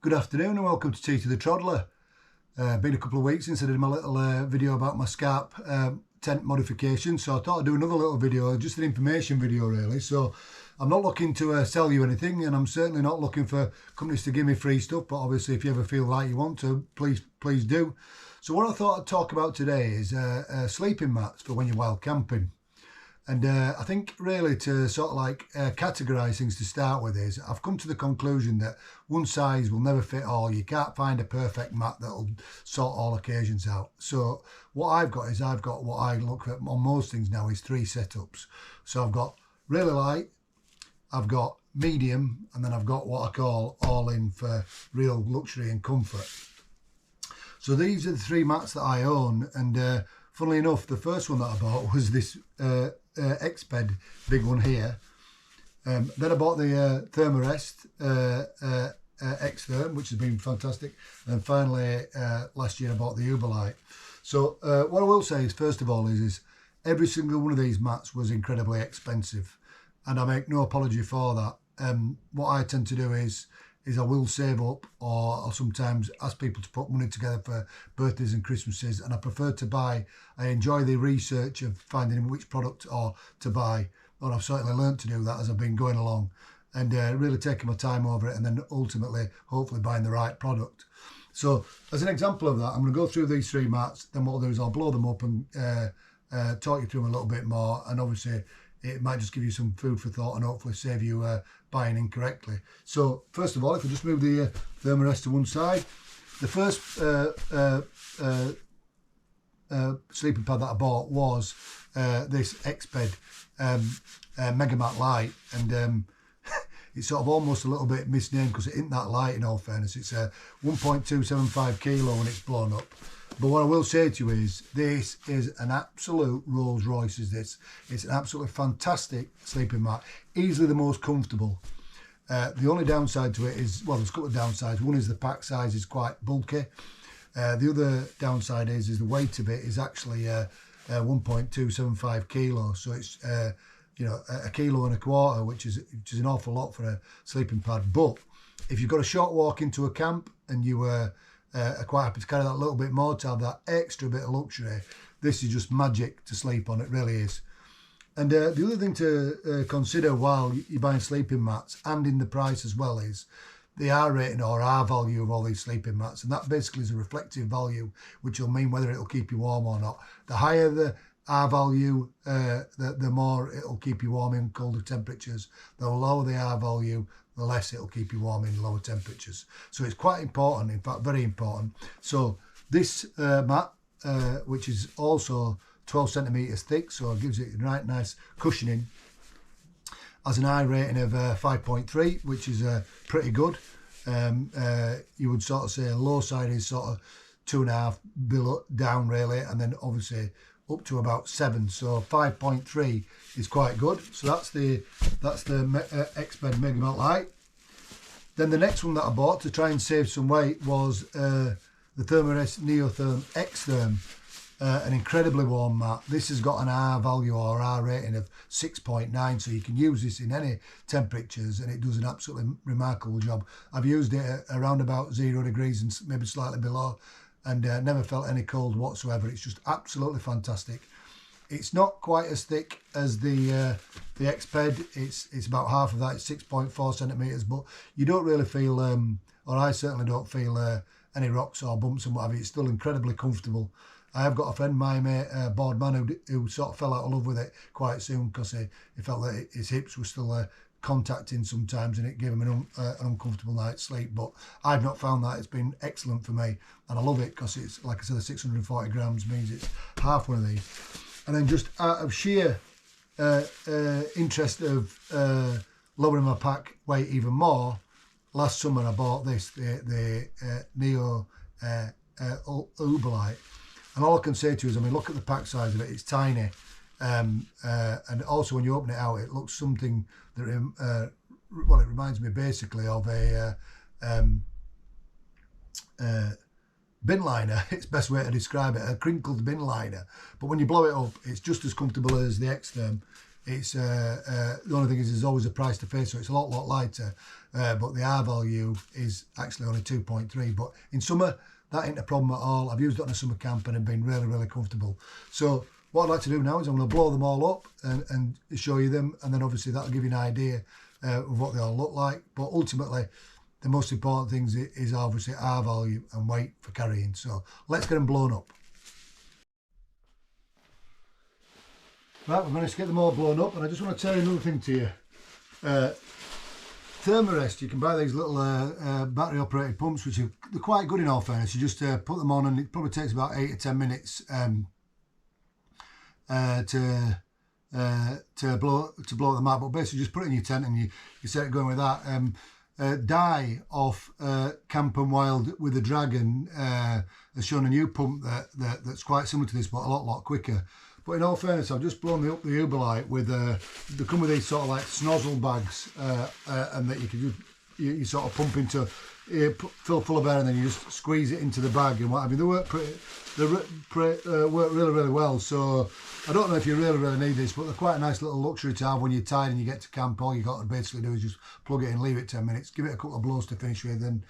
Good afternoon and welcome to Tito the Troddler. Been a couple of weeks since I did my little video about my Scarp tent modification, so I thought I'd do another little video, just an information video really. So I'm not looking to sell you anything, and I'm certainly not looking for companies to give me free stuff, but obviously if you ever feel like you want to, please do. So what I thought I'd talk about today is sleeping mats for when you're wild camping. And I think really to sort of like categorise things to start with is I've come to the conclusion that one size will never fit all. You can't find a perfect mat that'll sort all occasions out. So what I've got is what I look at on most things now is 3 setups. So I've got really light, I've got medium, and then I've got what I call all in for real luxury and comfort. So these are the 3 mats that I own, and funnily enough, the first one that I bought was this Exped big one here. Then I bought the Thermarest X-Therm, which has been fantastic. And finally, last year I bought the Uberlite. So what I will say is, first of all, is every single one of these mats was incredibly expensive, and I make no apology for that. What I tend to do is I will save up, or I'll sometimes ask people to put money together for birthdays and Christmases, and I prefer to buy. I enjoy the research of finding which product or to buy, and I've certainly learned to do that as I've been going along, and really taking my time over it, and then ultimately hopefully buying the right product. So as an example of that, I'm going to go through these 3 mats, then what I'll do is I'll blow them up and talk you through them a little bit more, and obviously it might just give you some food for thought and hopefully save you buying incorrectly. So first of all, if we just move the Thermarest to one side, the first sleeping pad that I bought was this Exped Mega Mat Light, and it's sort of almost a little bit misnamed because it isn't that light, in all fairness. It's 1.275 kilo when it's blown up. But what I will say to you is, this is an absolute Rolls Royce. It's an absolutely fantastic sleeping mat, easily the most comfortable. The only downside to it is, well, there's a couple of downsides. One is the pack size is quite bulky. The other downside is the weight of it is actually 1.275 kilos. So it's you know, 1.25 kilos, which is an awful lot for a sleeping pad. But if you've got a short walk into a camp and you are quite happy to carry that little bit more to have that extra bit of luxury, this is just magic to sleep on. It really is. And the other thing to consider while you're buying sleeping mats, and in the price as well, is the R rating or R value of all these sleeping mats, and that basically is a reflective value, which will mean whether it'll keep you warm or not. The higher the R value, the more it'll keep you warm in colder temperatures. The lower the R value, the less it'll keep you warm in lower temperatures. So it's quite important, in fact very important. So this mat, which is also 12 centimetres thick, so it gives it a right nice cushioning, has an I rating of 5.3, which is pretty good. You would sort of say a low side is sort of 2.5 below down really, and then obviously up to about 7. So 5.3 is quite good. So that's the Exped Mega Mat Light. Then the next one that I bought to try and save some weight was the Thermarest Neotherm X-Therm, an incredibly warm mat. This has got an R value or R rating of 6.9, so you can use this in any temperatures, and it does an absolutely remarkable job. I've used it at around about 0 degrees and maybe slightly below, and never felt any cold whatsoever. It's just absolutely fantastic. It's not quite as thick as the Exped. It's about half of that. It's 6.4 centimetres, but you don't really feel, or I certainly don't feel any rocks or bumps and what have you. It's still incredibly comfortable. I have got a friend, my mate, board man, who sort of fell out of love with it quite soon because he felt that his hips were still contacting sometimes, and it gave him an uncomfortable night's sleep. But I've not found that. It's been excellent for me, and I love it because it's, like I said, the 640 grams means it's half one of these. And then just out of sheer interest of lowering my pack weight even more, last summer I bought this, the Neo Uberlite. And all I can say to you is, I mean, look at the pack size of it. It's tiny. And also when you open it out, it looks something that, well, it reminds me basically of a bin liner. It's the best way to describe it, a crinkled bin liner. But when you blow it up, it's just as comfortable as the X-Therm. It's the only thing is there's always a price to pay, so it's a lot lighter. But the R value is actually only 2.3. But in summer, that ain't a problem at all. I've used it on a summer camp and I've been really comfortable. So what I'd like to do now is I'm going to blow them all up and show you them, and then obviously that'll give you an idea of what they all look like. But ultimately, the most important things is obviously R value and weight for carrying. So let's get them blown up. Right, we've managed to get them all blown up, and I just want to tell you another thing to you. Thermarest, you can buy these little battery operated pumps, which are they're quite good in all fairness. You just put them on, and it probably takes about 8 or 10 minutes to blow them out. But basically just put it in your tent and you set it going with that. Dye off Camp and Wild with a Dragon has shown a new pump that's quite similar to this, but a lot quicker. But in all fairness, I've just blown up the Uberlite with they come with these sort of like snozzle bags, and that you can just you sort of pump into, fill full of air, and then you just squeeze it into the bag and what have you. They work work really well. So I don't know if you really need this, but they're quite a nice little luxury to have when you're tired and you get to camp. All you got to basically do is just plug it in, leave it 10 minutes, give it a couple of blows to finish with, and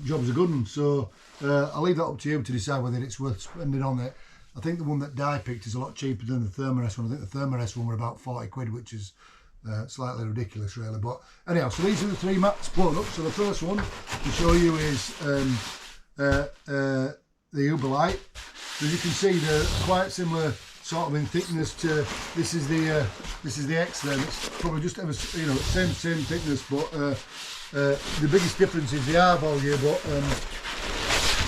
job's a good one. So I'll leave that up to you to decide whether it's worth spending on it. I think the one that Di picked is a lot cheaper than the Thermarest one. I think the Thermarest one were about 40 quid, which is slightly ridiculous really. But anyhow, so these are the 3 mats blown up. So the first one to show you is the Uberlite. As you can see, they're quite similar sort of in thickness to this is the X-Therm. It's probably just same thickness, but the biggest difference is the R value. But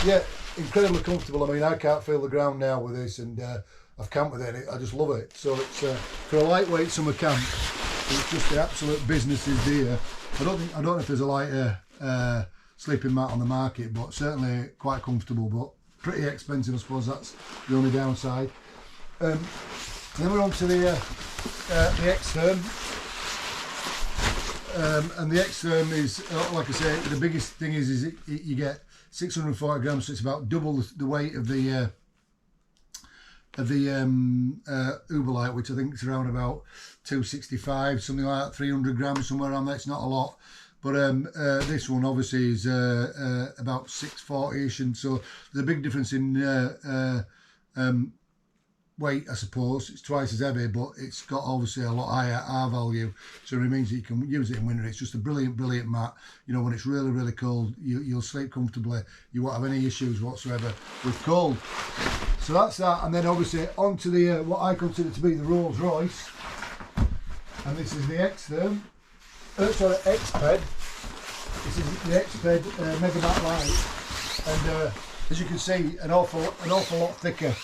yeah, incredibly comfortable. I mean, I can't feel the ground now with this, and I've camped with it. I just love it. So it's for a lightweight summer camp, it's just the absolute business is here. I don't know if there's a lighter sleeping mat on the market, but certainly quite comfortable, but pretty expensive. I suppose that's the only downside. Then we're on to the X-Therm, and the X-Therm is like I say, the biggest thing is you get 640 grams, so it's about double the weight of the Uberlite, which I think is around about 265, something like that, 300 grams, somewhere around there. It's not a lot, but this one obviously is about 640ish, and so there's a big difference in weight, I suppose. It's twice as heavy, but it's got obviously a lot higher R value, so it means that you can use it in winter. It's just a brilliant mat. You know, when it's really cold, you'll sleep comfortably. You won't have any issues whatsoever with cold. So that's that, and then obviously onto the what I consider to be the Rolls Royce, and this is the X-Therm. Sorry, Exped. This is the Exped Mega Mat Light, and as you can see, an awful lot thicker.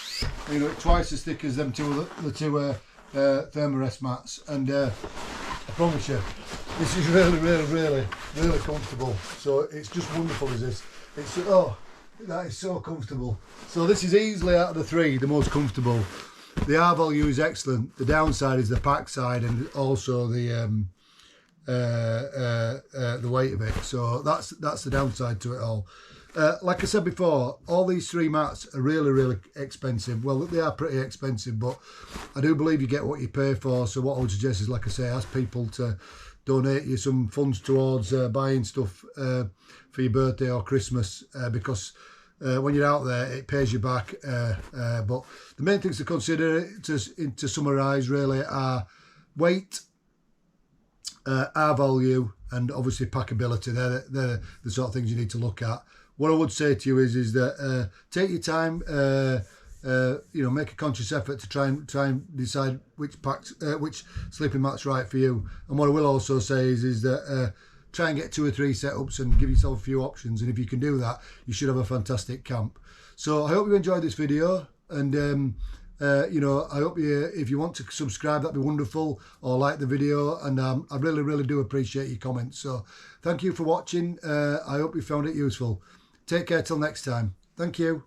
You know, twice as thick as the two Thermarest mats, and I promise you, this is really comfortable. So it's just wonderful, is this? It's that is so comfortable. So this is easily out of the 3 the most comfortable. The R value is excellent. The downside is the pack side and also the weight of it. So that's the downside to it all. Like I said before, all these 3 mats are really expensive. Well, they are pretty expensive, but I do believe you get what you pay for. So what I would suggest is, like I say, ask people to donate you some funds towards buying stuff for your birthday or Christmas, because when you're out there, it pays you back. But the main things to consider, to summarise really, are weight, R value, and obviously packability. They're the sort of things you need to look at. What I would say to you is that take your time, make a conscious effort to try and decide which sleeping mat's right for you. And what I will also say is that try and get 2 or 3 setups and give yourself a few options. And if you can do that, you should have a fantastic camp. So I hope you enjoyed this video, and I hope if you want to subscribe, that'd be wonderful, or like the video, and I really do appreciate your comments. So thank you for watching. I hope you found it useful. Take care till next time. Thank you.